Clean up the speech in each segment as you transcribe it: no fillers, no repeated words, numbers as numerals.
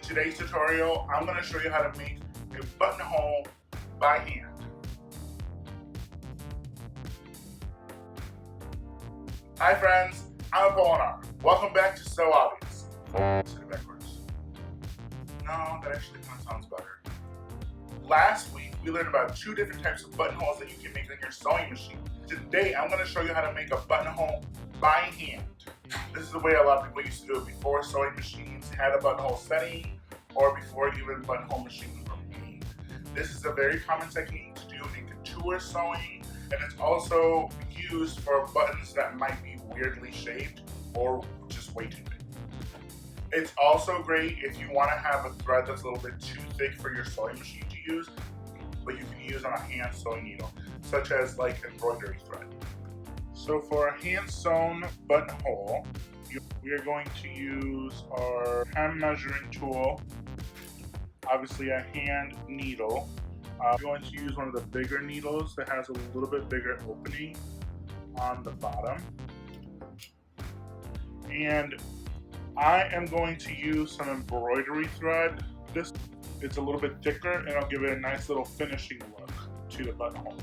today's tutorial, I'm going to show you how to make a buttonhole by hand. Hi friends, I'm Apollinar. Welcome back to So Obvious. Set it backwards. No, that actually kind of sounds better. Last week, we learned about 2 different types of buttonholes that you can make on your sewing machine. Today, I'm going to show you how to make a buttonhole by hand. This is the way a lot of people used to do it before sewing machines had a buttonhole setting, or before even buttonhole machines were made. This is a very common technique to do in couture sewing, and it's also used for buttons that might be weirdly shaped or just way too big. It's also great if you want to have a thread that's a little bit too thick for your sewing machine to use, but you can use on a hand sewing needle, such as like embroidery thread. So for a hand sewn buttonhole, we are going to use our hand measuring tool, obviously a hand needle. We're going to use one of the bigger needles that has a little bit bigger opening on the bottom. And I am going to use some embroidery thread. It's a little bit thicker and it'll give it a nice little finishing look to the buttonhole.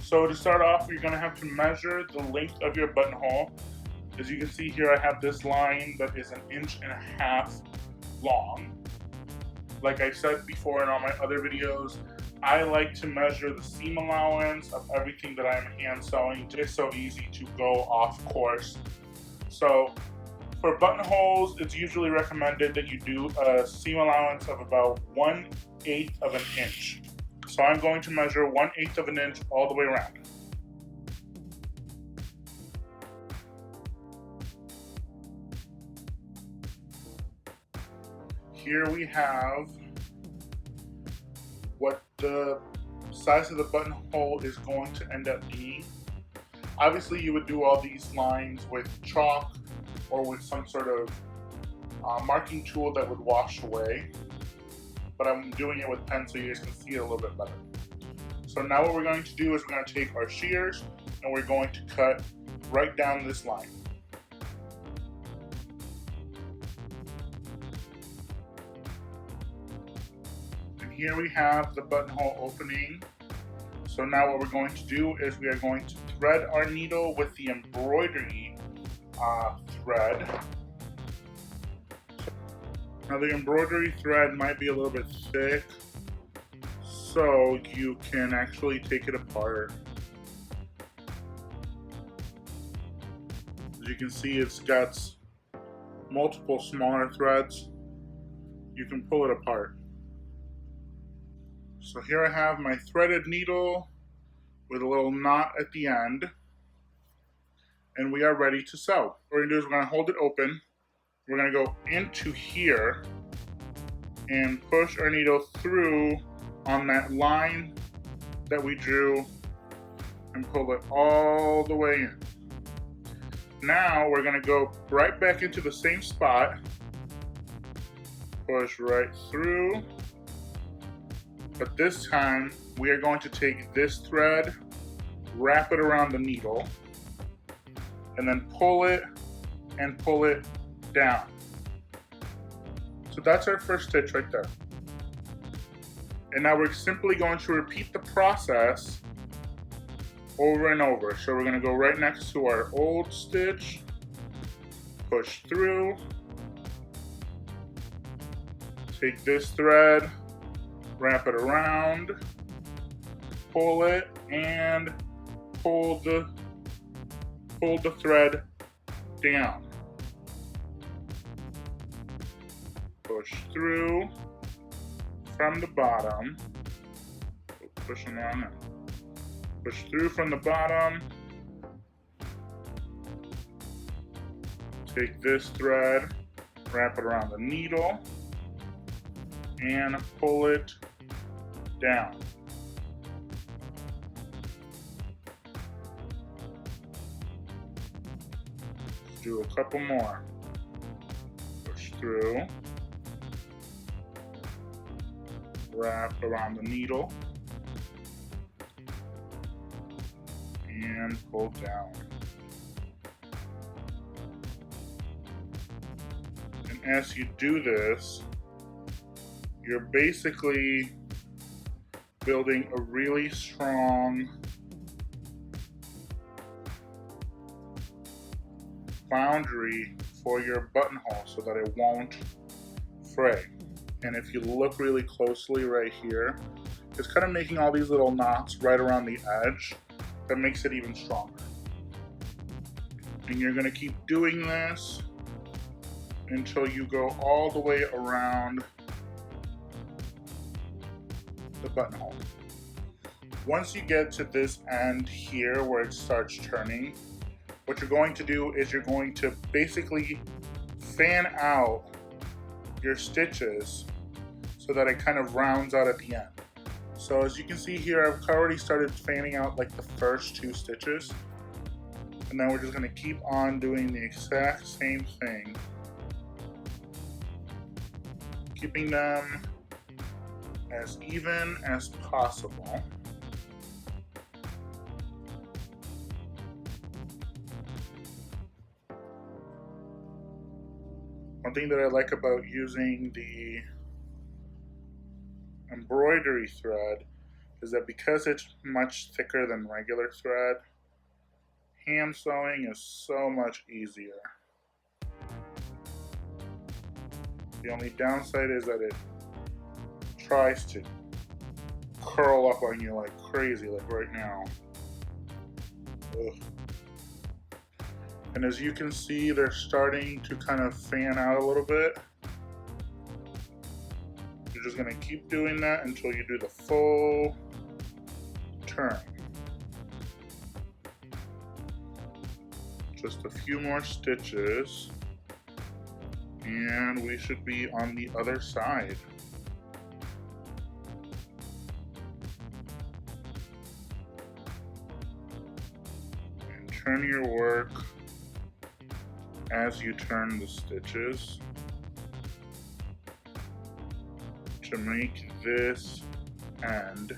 So to start off, you're going to have to measure the length of your buttonhole. As you can see here, I have this line that is 1.5 inches long. Like I said before in all my other videos, I like to measure the seam allowance of everything that I'm hand sewing. It's so easy to go off course. So for buttonholes, it's usually recommended that you do a seam allowance of about 1/8 of an inch. So I'm going to measure 1/8 of an inch all the way around. Here we have what the size of the buttonhole is going to end up being. Obviously, you would do all these lines with chalk or with some sort of marking tool that would wash away. But I'm doing it with pen so you guys can see it a little bit better. So now what we're going to do is we're going to take our shears and we're going to cut right down this line. And here we have the buttonhole opening. So now what we're going to do is we are going to thread our needle with the embroidery thread. Now the embroidery thread might be a little bit thick, so you can actually take it apart. As you can see, it's got multiple smaller threads. You can pull it apart. So here I have my threaded needle with a little knot at the end, and we are ready to sew. What we're gonna do is we're gonna hold it open. We're going to go into here and push our needle through on that line that we drew and pull it all the way in. Now we're going to go right back into the same spot, push right through, but this time we are going to take this thread, wrap it around the needle, and then pull it and pull it down. So that's our first stitch right there. And now we're simply going to repeat the process over and over. So we're going to go right next to our old stitch, push through, take this thread, wrap it around, pull it, and pull the thread down. Push through from the bottom. Pushing on in. Push through from the bottom. Take this thread, wrap it around the needle, and pull it down. Let's do a couple more. Push through. Wrap around the needle and pull down. And as you do this, you're basically building a really strong boundary for your buttonhole so that it won't fray. And if you look really closely right here, it's kind of making all these little knots right around the edge that makes it even stronger. And you're going to keep doing this until you go all the way around the buttonhole. Once you get to this end here where it starts turning, what you're going to do is you're going to basically fan out your stitches so that it kind of rounds out at the end. So as you can see here, I've already started fanning out like the first 2 stitches. And then we're just going to keep on doing the exact same thing, keeping them as even as possible. One thing that I like about using the embroidery thread is that because it's much thicker than regular thread, hand sewing is so much easier. The only downside is that it tries to curl up on you like crazy, like right now. Ugh. And as you can see, they're starting to kind of fan out a little bit. You're just going to keep doing that until you do the full turn. Just a few more stitches and we should be on the other side. And turn your work as you turn the stitches to make this end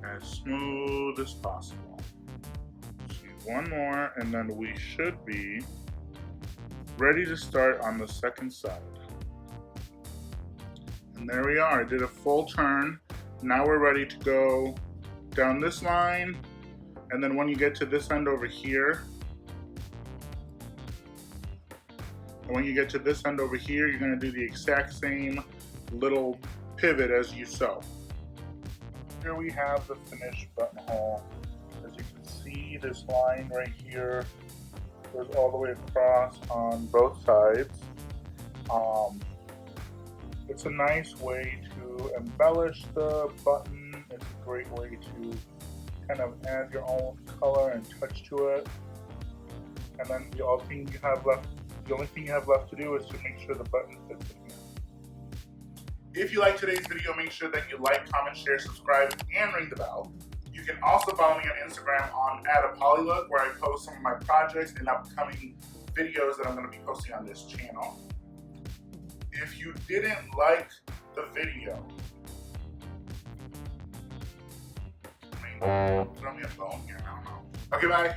as smooth as possible. One more and then we should be ready to start on the second side. And there we are. I did a full turn. Now we're ready to go down this line, and then when you get to this end over here, you're going to do the exact same little pivot as you sew. Here we have the finished buttonhole. As you can see, this line right here goes all the way across on both sides. It's a nice way to embellish the button. It's a great way to kind of add your own color and touch to it. And then the only thing you have left to do is to make sure the button fits in here. If you like today's video, make sure that you like, comment, share, subscribe, and ring the bell. You can also follow me on Instagram on @apolylook, where I post some of my projects and upcoming videos that I'm going to be posting on this channel. If you didn't like the video, throw me a bone here, I don't know. Okay, bye.